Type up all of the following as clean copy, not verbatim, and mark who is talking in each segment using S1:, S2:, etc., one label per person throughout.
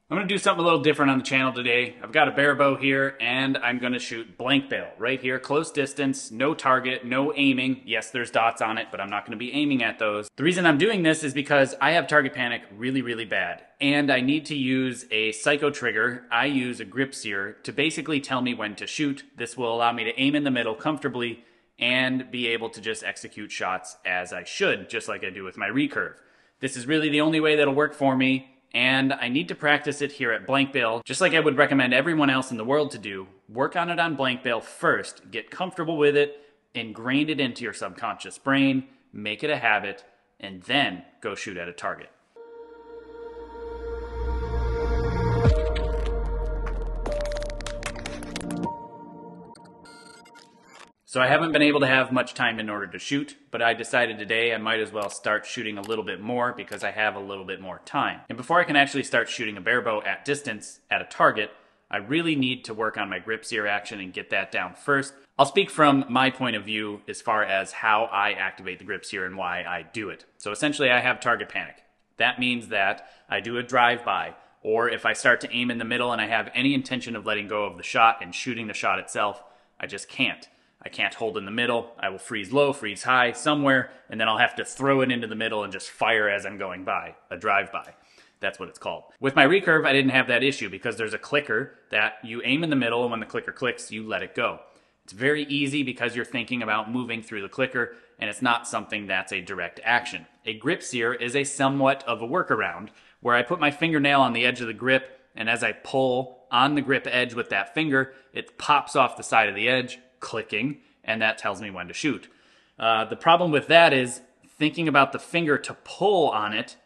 S1: I'm going to do something a little different on the channel today. I've got a Barebow here, and I'm going to shoot blank Bale right here, close distance, no target, no aiming. Yes, there's dots on it, but I'm not going to be aiming at those. The reason I'm doing this is because I have target panic really, really bad, and I need to use a psycho trigger. I use a Grip Sear to basically tell me when to shoot. This will allow me to aim in the middle comfortably and be able to just execute shots as I should, just like I do with my recurve. This is really the only way that'll work for me. And I need to practice it here at blank Bale, just like I would recommend everyone else in the world to do. Work on it on blank Bale first, get comfortable with it, ingrain it into your subconscious brain, make it a habit, and then go shoot at a target. So I haven't been able to have much time in order to shoot, but I decided today I might as well start shooting a little bit more because I have a little bit more time. And before I can actually start shooting a barebow at distance at a target, I really need to work on my grip sear action and get that down first. I'll speak from my point of view as far as how I activate the grip sear and why I do it. So essentially I have target panic. That means that I do a drive-by, or if I start to aim in the middle and I have any intention of letting go of the shot and shooting the shot itself, I just can't. I can't hold in the middle. I will freeze low, freeze high, somewhere, and then I'll have to throw it into the middle and just fire as I'm going by, a drive-by. That's what it's called. With my recurve, I didn't have that issue because there's a clicker that you aim in the middle, and when the clicker clicks, you let it go. It's very easy because you're thinking about moving through the clicker, and it's not something that's a direct action. A grip sear is a somewhat of a workaround where I put my fingernail on the edge of the grip, and as I pull on the grip edge with that finger, it pops off the side of the edge, clicking, and that tells me when to shoot. The problem with that is thinking about the finger to pull on it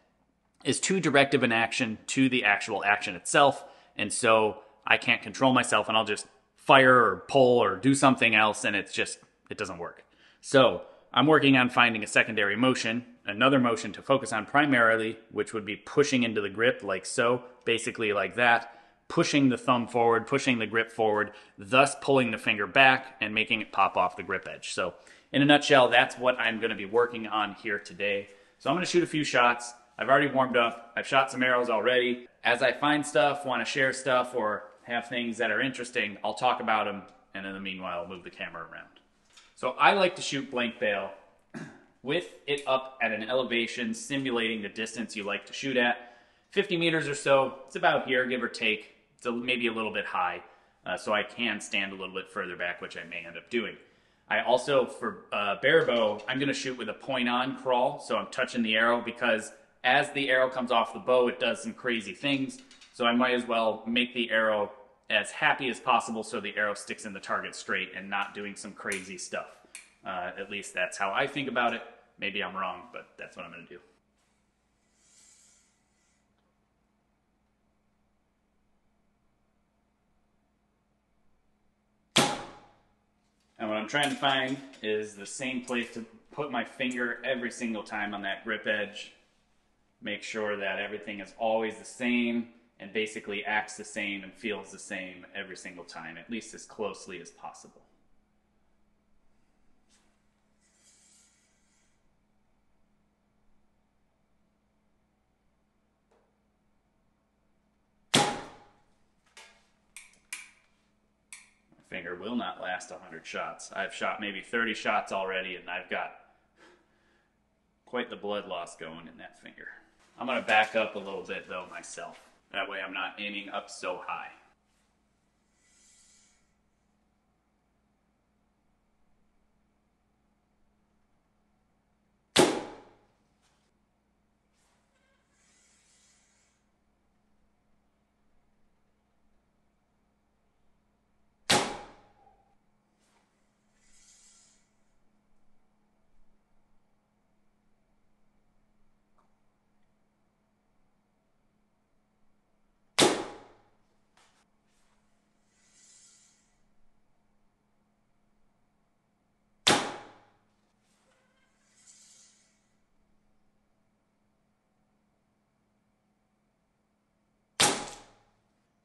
S1: is too directive an action to the actual action itself, and so I can't control myself and I'll just fire or pull or do something else, and it doesn't work. So I'm working on finding a secondary motion, another motion to focus on primarily, which would be pushing into the grip like so, basically like that, pushing the thumb forward, pushing the grip forward, thus pulling the finger back and making it pop off the grip edge. So in a nutshell, that's what I'm going to be working on here today. So I'm going to shoot a few shots. I've already warmed up. I've shot some arrows already. As I find stuff, want to share stuff, or have things that are interesting, I'll talk about them, and in the meanwhile, I'll move the camera around. So I like to shoot blank Bale with it up at an elevation, simulating the distance you like to shoot at. 50 meters or so, it's about here, give or take. It's maybe a little bit high, so I can stand a little bit further back, which I may end up doing. I also, for barebow, I'm going to shoot with a point-on crawl, so I'm touching the arrow because as the arrow comes off the bow, it does some crazy things, so I might as well make the arrow as happy as possible so the arrow sticks in the target straight and not doing some crazy stuff. At least that's how I think about it. Maybe I'm wrong, but that's what I'm going to do. And what I'm trying to find is the same place to put my finger every single time on that grip edge. Make sure that everything is always the same and basically acts the same and feels the same every single time, at least as closely as possible. Finger will not last 100 shots. I've shot maybe 30 shots already, and I've got quite the blood loss going in that finger. I'm going to back up a little bit, though, myself. That way I'm not aiming up so high.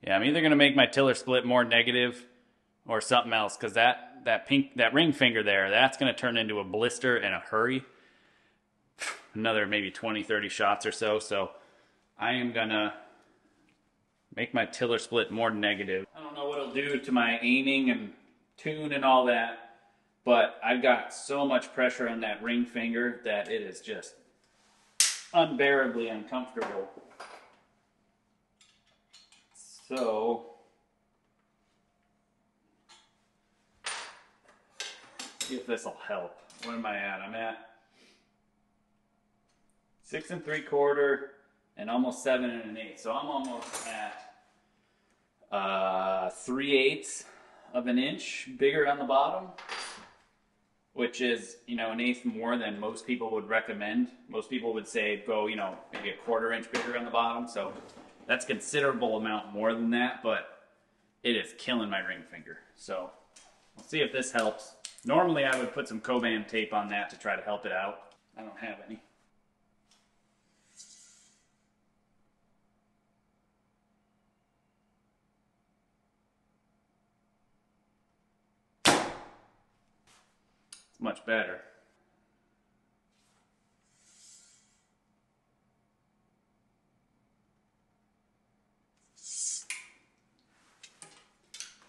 S1: Yeah, I'm either going to make my tiller split more negative or something else, because that ring finger there, that's going to turn into a blister in a hurry. Another maybe 20, 30 shots or so. So I am going to make my tiller split more negative. I don't know what it'll do to my aiming and tune and all that, but I've got so much pressure on that ring finger that it is just unbearably uncomfortable. So, see if this will help. What am I at? I'm at 6 3/4 and almost 7 1/8. So I'm almost at 3/8 of an inch bigger on the bottom, which is, you know, 1/8 more than most people would recommend. Most people would say go, you know, maybe a 1/4 inch bigger on the bottom. So that's a considerable amount more than that, but it is killing my ring finger. So we'll see if this helps. Normally I would put some Coban tape on that to try to help it out. I don't have any. It's much better.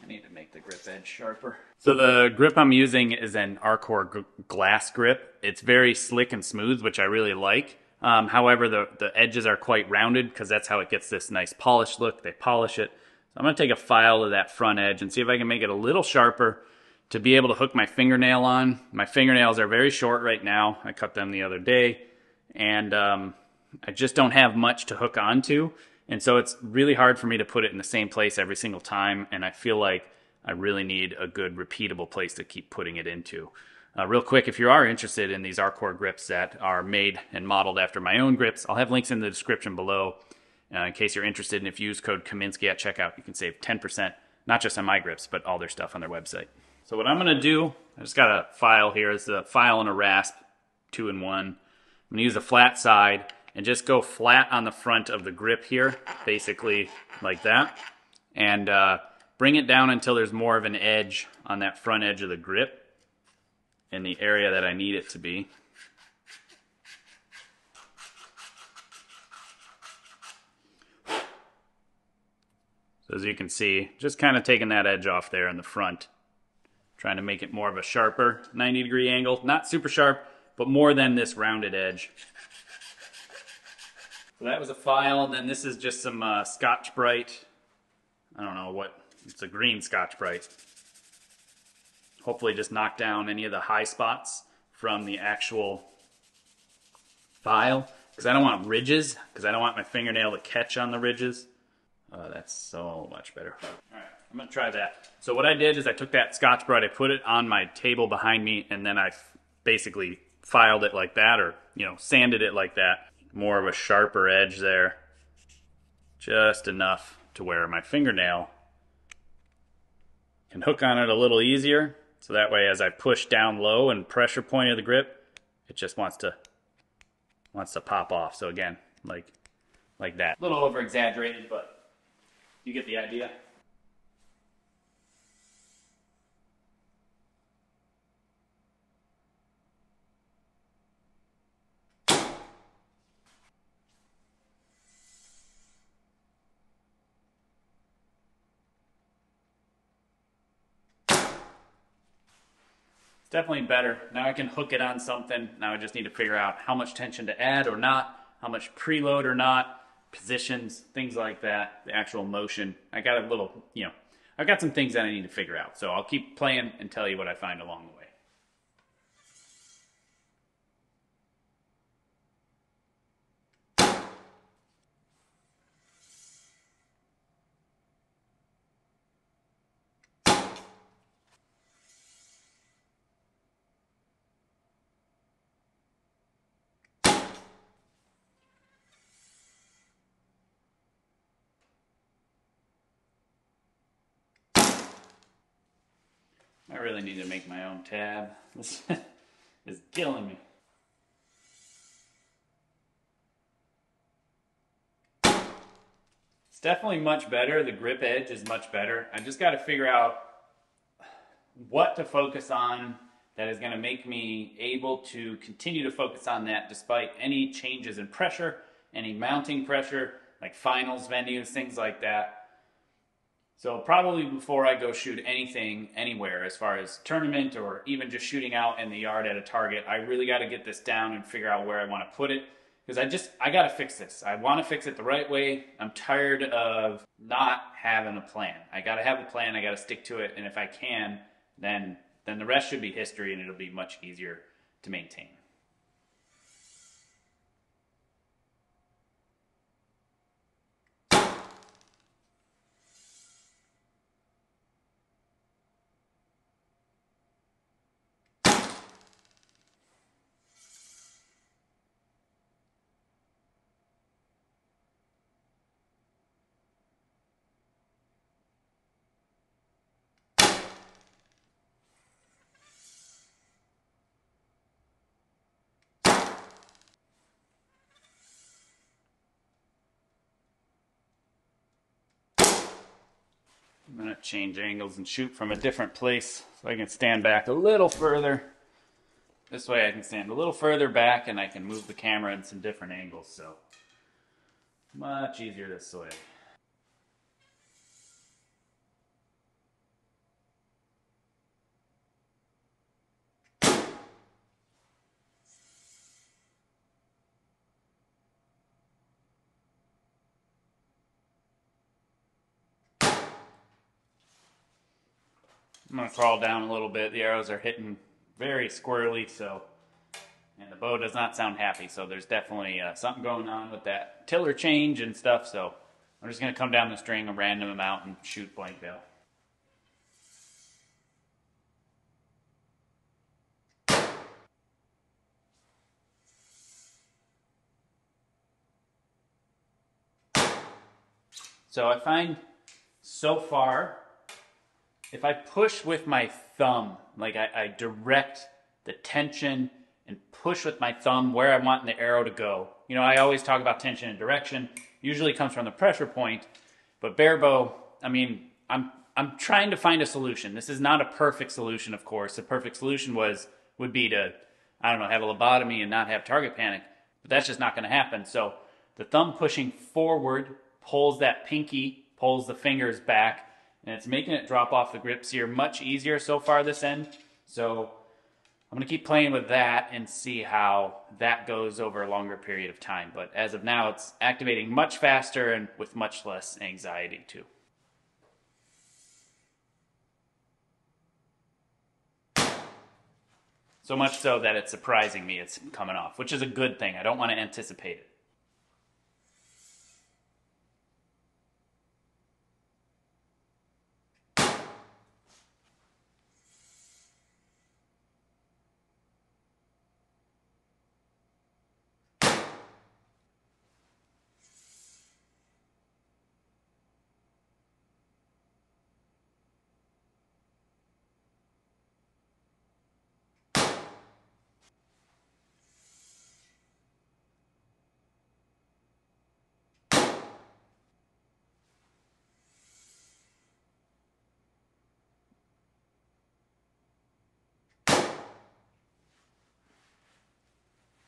S1: I need to make the grip edge sharper. So the grip I'm using is an Arcor glass grip. It's very slick and smooth, which I really like. However, the edges are quite rounded because that's how it gets this nice polished look. They polish it. So I'm going to take a file of that front edge and see if I can make it a little sharper to be able to hook my fingernail on. My fingernails are very short right now. I cut them the other day, and I just don't have much to hook onto. And so it's really hard for me to put it in the same place every single time, and I feel like I really need a good repeatable place to keep putting it into. Real quick, if you are interested in these Arcor grips that are made and modeled after my own grips, I'll have links in the description below in case you're interested. And if you use code Kaminski at checkout, you can save 10%, not just on my grips, but all their stuff on their website. So what I'm going to do, I just got a file here. It's a file and a rasp, 2-in-1. I'm going to use a flat side and just go flat on the front of the grip here, basically like that. And bring it down until there's more of an edge on that front edge of the grip in the area that I need it to be. So as you can see, just kind of taking that edge off there in the front, trying to make it more of a sharper 90-degree angle. Not super sharp, but more than this rounded edge. So that was a file, and then this is just some Scotch-Brite. I don't know what, it's a green Scotch-Brite. Hopefully just knock down any of the high spots from the actual file, because I don't want ridges, because I don't want my fingernail to catch on the ridges. That's so much better. All right, I'm gonna try that. So what I did is I took that Scotch-Brite, I put it on my table behind me, and then I basically filed it like that, or, you know, sanded it like that. More of a sharper edge there. Just enough to where my fingernail can hook on it a little easier. So that way as I push down low and pressure point of the grip, it just wants to pop off. So again, like that. A little over exaggerated, but you get the idea. It's definitely better. Now I can hook it on something. Now I just need to figure out how much tension to add or not, how much preload or not, positions, things like that, the actual motion. I got a little, you know, I've got some things that I need to figure out. So I'll keep playing and tell you what I find along the way. I really need to make my own tab. This is killing me. It's definitely much better. The grip edge is much better. I just got to figure out what to focus on that is going to make me able to continue to focus on that despite any changes in pressure, any mounting pressure. like finals venues, things like that. So probably before I go shoot anything anywhere as far as tournament or even just shooting out in the yard at a target, I really got to get this down and figure out where I want to put it, because I got to fix this. I want to fix it the right way. I'm tired of not having a plan. I got to have a plan. I got to stick to it. And if I can, then the rest should be history, and it'll be much easier to maintain. I'm going to change angles and shoot from a different place so I can stand back a little further. This way I can stand a little further back and I can move the camera in some different angles, so much easier this way. I'm going to crawl down a little bit. The arrows are hitting very squirrely, and the bow does not sound happy, so there's definitely something going on with that tiller change and stuff, so I'm just going to come down the string a random amount and shoot blank bale. So I find so far, if I push with my thumb, like I direct the tension and push with my thumb where I want the arrow to go. You know, I always talk about tension and direction. Usually comes from the pressure point, but barebow, I mean, I'm trying to find a solution. This is not a perfect solution, of course. The perfect solution would be to, I don't know, have a lobotomy and not have target panic, but that's just not going to happen. So the thumb pushing forward pulls that pinky, pulls the fingers back, and it's making it drop off the grip sear much easier so far this end. So I'm going to keep playing with that and see how that goes over a longer period of time. But as of now, it's activating much faster and with much less anxiety too. So much so that it's surprising me it's coming off, which is a good thing. I don't want to anticipate it.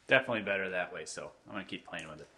S1: Definitely better that way, so I'm going to keep playing with it.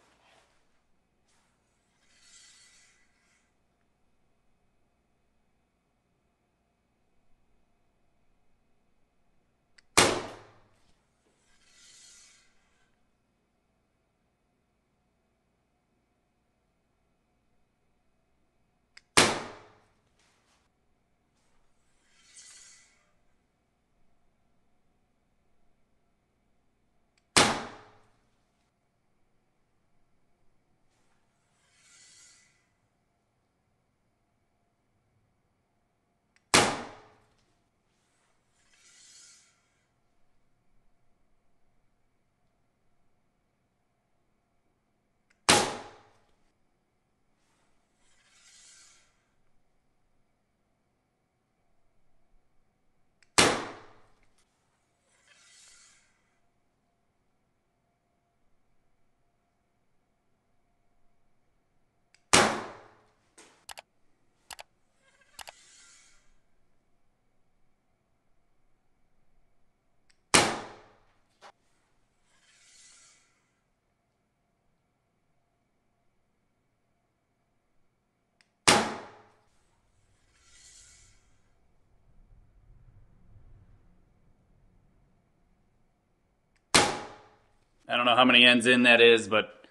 S1: I don't know how many ends in that is, but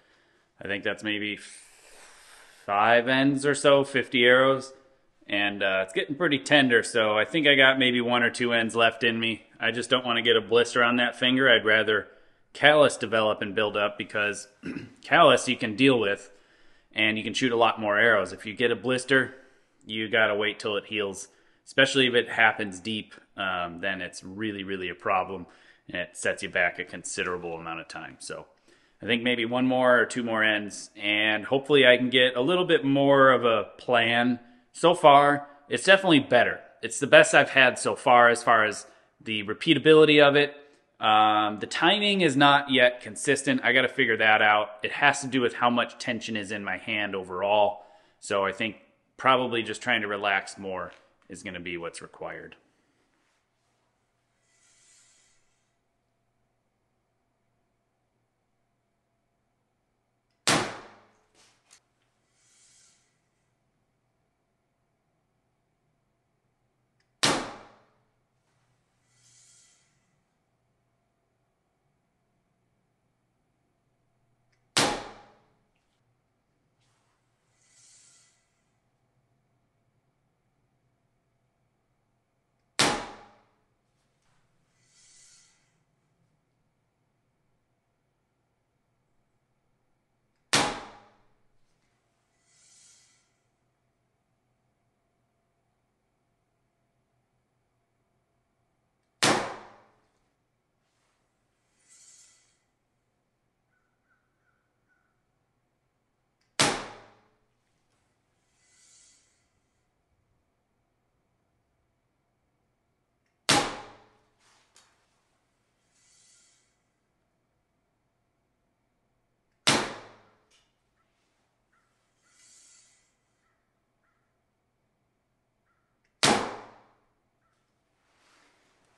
S1: I think that's maybe 5 ends or so, 50 arrows. And it's getting pretty tender, so I think I got maybe 1 or 2 ends left in me. I just don't want to get a blister on that finger. I'd rather callus develop and build up, because callus you can deal with and you can shoot a lot more arrows. If you get a blister, you gotta wait till it heals, especially if it happens deep. Then it's really a problem, and it sets you back a considerable amount of time. So I think maybe 1 more or 2 more ends, and hopefully I can get a little bit more of a plan. So far, it's definitely better. It's the best I've had so far as the repeatability of it. The timing is not yet consistent. I got to figure that out. It has to do with how much tension is in my hand overall. So I think probably just trying to relax more is going to be what's required.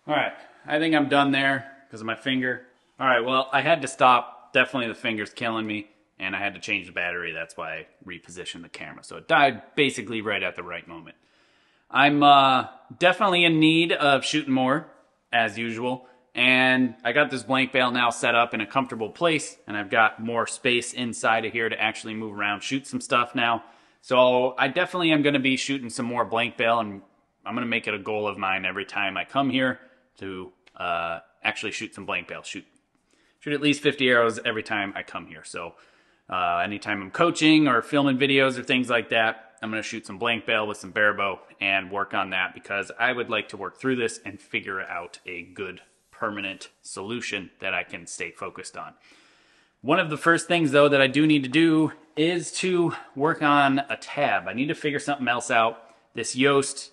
S1: All right, I think I'm done there because of my finger. All right, well, I had to stop. Definitely the finger's killing me, and I had to change the battery. That's why I repositioned the camera. So it died basically right at the right moment. I'm definitely in need of shooting more, as usual. And I got this blank bale now set up in a comfortable place, and I've got more space inside of here to actually move around, shoot some stuff now. So I definitely am going to be shooting some more blank bale, and I'm going to make it a goal of mine every time I come here to actually shoot some blank bale. Shoot at least 50 arrows every time I come here. So anytime I'm coaching or filming videos or things like that, I'm going to shoot some blank bale with some Barebow and work on that, because I would like to work through this and figure out a good permanent solution that I can stay focused on. One of the first things, though, that I do need to do is to work on a tab. I need to figure something else out. This Yoast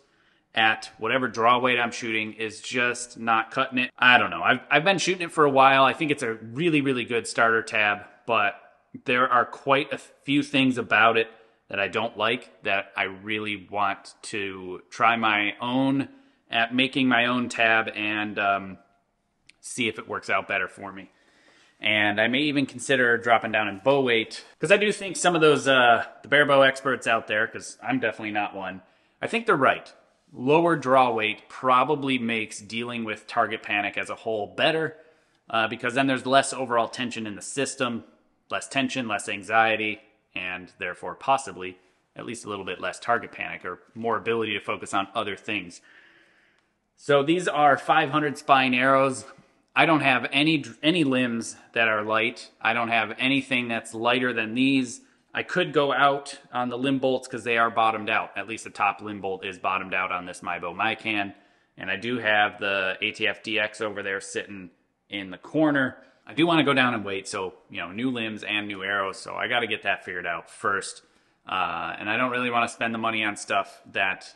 S1: at whatever draw weight I'm shooting is just not cutting it. I don't know. I've been shooting it for a while. I think it's a really good starter tab, but there are quite a few things about it that I don't like, that I really want to try my own at making my own tab and see if it works out better for me. And I may even consider dropping down in bow weight, because I do think some of those the Barebow experts out there, because I'm definitely not one, I think they're right. Lower draw weight probably makes dealing with target panic as a whole better, because then there's less overall tension in the system, less tension, less anxiety, and therefore possibly at least a little bit less target panic or more ability to focus on other things. So these are 500 spine arrows. I don't have any limbs that are light. I don't have anything that's lighter than these. I could go out on the limb bolts because they are bottomed out. At least the top limb bolt is bottomed out on this MyBow Mican. And I do have the ATF DX over there sitting in the corner. I do want to go down in weight, so, you know, new limbs and new arrows. So I got to get that figured out first. And I don't really want to spend the money on stuff that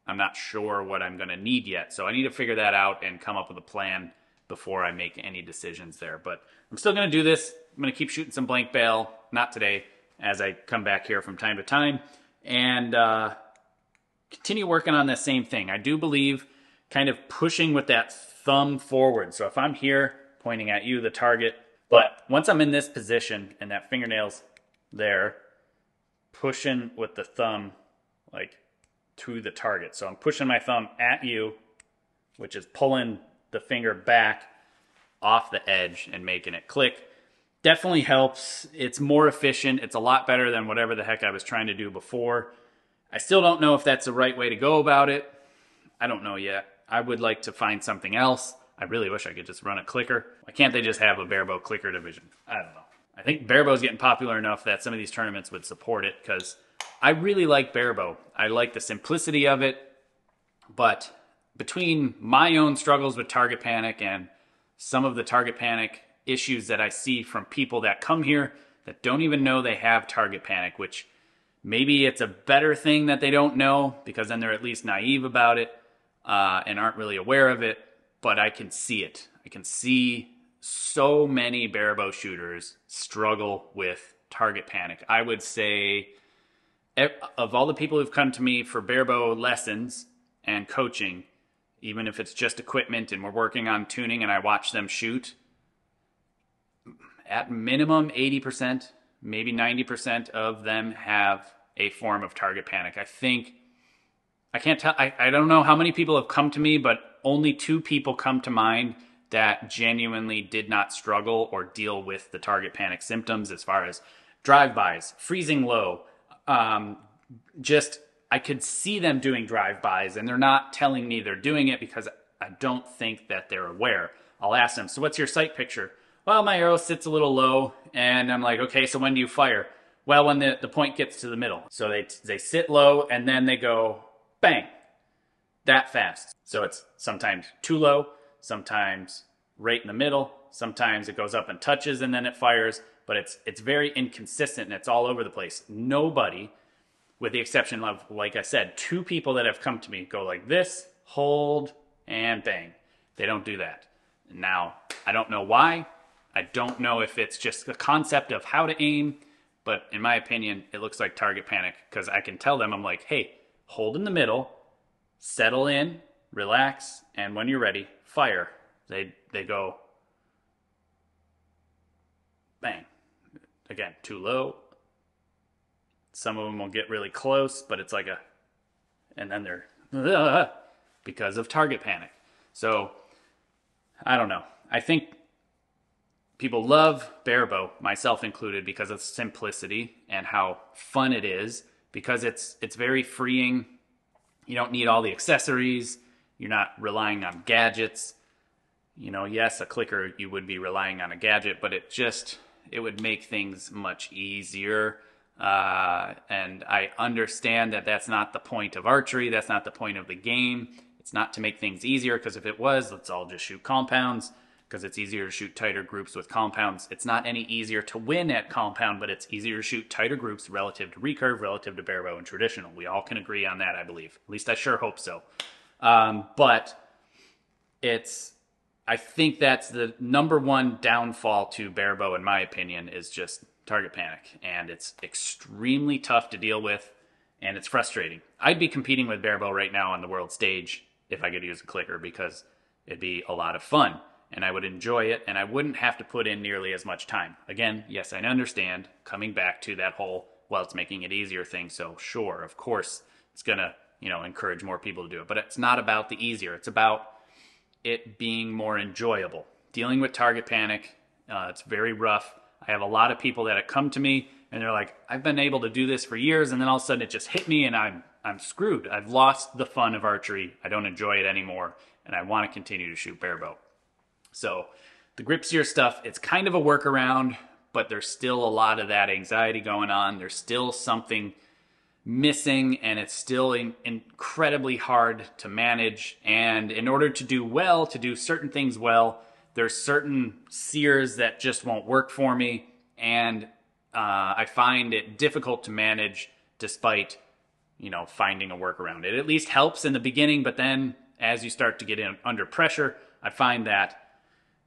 S1: I'm not sure what I'm going to need yet. So I need to figure that out and come up with a plan before I make any decisions there. But I'm still going to do this. I'm going to keep shooting some blank bale. Not today, as I come back here from time to time, and continue working on the same thing. I do believe kind of pushing with that thumb forward. So if I'm here pointing at you, the target, but once I'm in this position and that fingernail's there, pushing with the thumb like to the target. So I'm pushing my thumb at you, which is pulling the finger back off the edge and making it click. Definitely helps. It's more efficient. It's a lot better than whatever the heck I was trying to do before. I still don't know if that's the right way to go about it. I don't know yet. I would like to find something else. I really wish I could just run a clicker. Why can't they just have a barebow clicker division? I don't know. I think barebow's getting popular enough that some of these tournaments would support it, because I really like barebow. I like the simplicity of it, but between my own struggles with target panic and some of the target panic issues that I see from people that come here that don't even know they have target panic, which maybe it's a better thing that they don't know, because then they're at least naive about it and aren't really aware of it, but I can see it. I can see so many barebow shooters struggle with target panic. I would say of all the people who've come to me for barebow lessons and coaching, even if it's just equipment and we're working on tuning and I watch them shoot, at minimum 80%, maybe 90% of them have a form of target panic. I can't tell, I don't know how many people have come to me, but only 2 people come to mind that genuinely did not struggle or deal with the target panic symptoms, as far as drive-bys, freezing low. I could see them doing drive-bys, and they're not telling me they're doing it because I don't think that they're aware. I'll ask them, so what's your sight picture? Well, my arrow sits a little low, and I'm like, okay, so when do you fire? Well, when the point gets to the middle. So they sit low, and then they go, bang, that fast. So it's sometimes too low, sometimes right in the middle, sometimes it goes up and touches and then it fires, but it's very inconsistent and it's all over the place. Nobody, with the exception of, like I said, 2 people that have come to me, go like this, hold, and bang. They don't do that. Now, I don't know why. I don't know if it's just the concept of how to aim, but in my opinion, it looks like target panic, because I can tell them, I'm like, hey, hold in the middle, settle in, relax, and when you're ready, fire. They go, bang. Again, too low. Some of them will get really close, but it's like and then they're, because of target panic. So, I don't know. I think people love barebow, myself included, because of simplicity and how fun it is, because it's very freeing. You don't need all the accessories. You're not relying on gadgets. You know, yes, a clicker, you would be relying on a gadget, but it would make things much easier. And I understand that that's not the point of archery. That's not the point of the game. It's not to make things easier, because if it was, let's all just shoot compounds, because it's easier to shoot tighter groups with compounds. It's not any easier to win at compound, but it's easier to shoot tighter groups relative to recurve, relative to barebow and traditional. We all can agree on that, I believe. At least I sure hope so. But I think that's the number one downfall to barebow, in my opinion, is just target panic. And it's extremely tough to deal with, and it's frustrating. I'd be competing with barebow right now on the world stage if I could use a clicker, because it'd be a lot of fun, and I would enjoy it, and I wouldn't have to put in nearly as much time. Again, yes, I understand, coming back to that whole, well, it's making it easier thing, so sure, of course, it's going to, encourage more people to do it. But it's not about the easier. It's about it being more enjoyable. Dealing with target panic, it's very rough. I have a lot of people that have come to me and they're like, I've been able to do this for years, and then all of a sudden it just hit me and I'm screwed. I've lost the fun of archery. I don't enjoy it anymore, and I want to continue to shoot barebow. So the Grip Sear stuff, it's kind of a workaround, but there's still a lot of that anxiety going on. There's still something missing, and it's still incredibly hard to manage. And in order to do certain things well, there's certain sears that just won't work for me, and I find it difficult to manage despite, finding a workaround. It at least helps in the beginning, but then as you start to get under pressure, I find that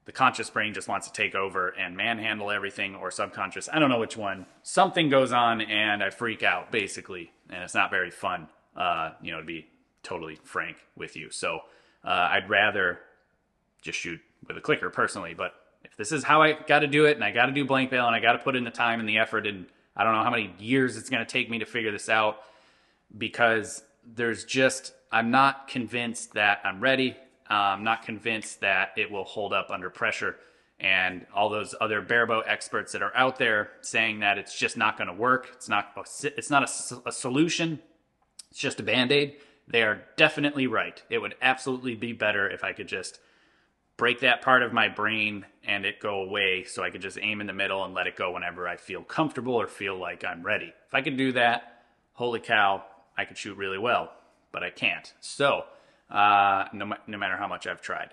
S1: the conscious brain just wants to take over and manhandle everything, or subconscious, I don't know which one. Something goes on and I freak out, basically, and it's not very fun, to be totally frank with you. So I'd rather just shoot with a clicker personally, but if this is how I got to do it, and I got to do blank bale, and I got to put in the time and the effort, and I don't know how many years it's going to take me to figure this out, because I'm not convinced that I'm ready. I'm not convinced that it will hold up under pressure. and all those other barebow experts that are out there saying that it's just not going to work. It's not a solution. It's just a Band-Aid. They are definitely right. It would absolutely be better if I could just break that part of my brain and it go away so I could just aim in the middle and let it go whenever I feel comfortable or feel like I'm ready. If I could do that, holy cow, I could shoot really well, but I can't. So no matter how much I've tried,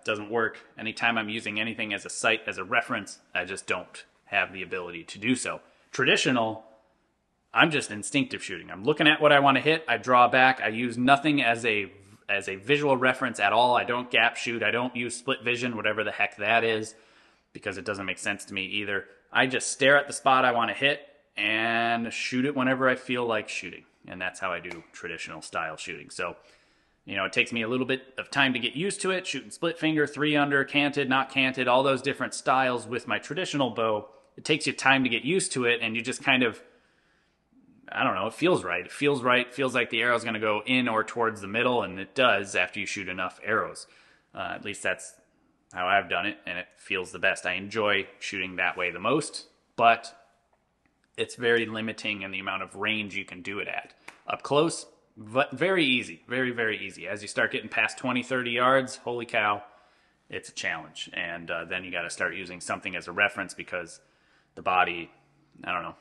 S1: doesn't work. Anytime I'm using anything as a sight, as a reference, I just don't have the ability to do so. Traditional, I'm just instinctive shooting. I'm looking at what I want to hit, I draw back, I use nothing as a visual reference at all. I don't gap shoot, I don't use split vision, whatever the heck that is, because it doesn't make sense to me either. I just stare at the spot I want to hit and shoot it whenever I feel like shooting. And that's how I do traditional style shooting. So, you know, it takes me a little bit of time to get used to it, shooting split finger, 3-under, canted, not canted, all those different styles with my traditional bow. It takes you time to get used to it, and you just kind of, I don't know, it feels right. It feels right. It feels like the arrow's going to go in or towards the middle, and it does after you shoot enough arrows. At least that's how I've done it, and it feels the best. I enjoy shooting that way the most, but it's very limiting in the amount of range you can do it at. Up close, but very easy. Very, very easy. As you start getting past 20, 30 yards, holy cow, it's a challenge. And then you got to start using something as a reference because the body, I don't know,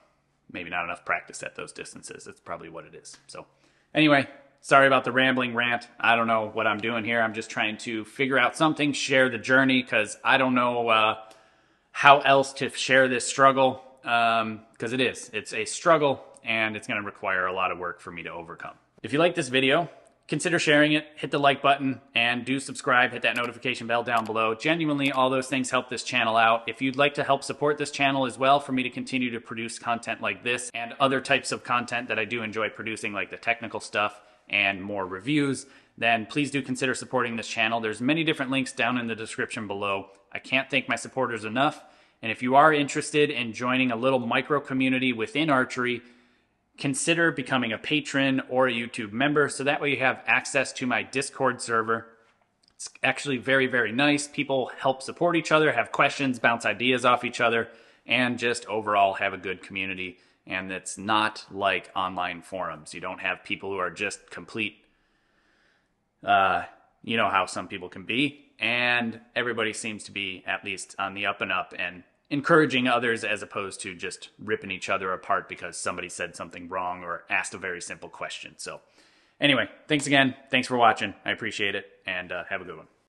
S1: maybe not enough practice at those distances. That's probably what it is. So anyway, sorry about the rambling rant. I don't know what I'm doing here. I'm just trying to figure out something, share the journey, because I don't know how else to share this struggle, because it's a struggle, and it's going to require a lot of work for me to overcome. If you like this video, consider sharing it, hit the like button, and do subscribe, hit that notification bell down below. Genuinely, all those things help this channel out. If you'd like to help support this channel as well for me to continue to produce content like this and other types of content that I do enjoy producing, like the technical stuff and more reviews, then please do consider supporting this channel. There's many different links down in the description below. I can't thank my supporters enough. And if you are interested in joining a little micro community within archery, consider becoming a patron or a YouTube member, so that way you have access to my Discord server. It's actually very, very nice. People help support each other, have questions, bounce ideas off each other, and just overall have a good community. And it's not like online forums. You don't have people who are just complete, you know how some people can be. And everybody seems to be at least on the up and up and encouraging others as opposed to just ripping each other apart because somebody said something wrong or asked a very simple question. So anyway, thanks again. Thanks for watching. I appreciate it, and have a good one.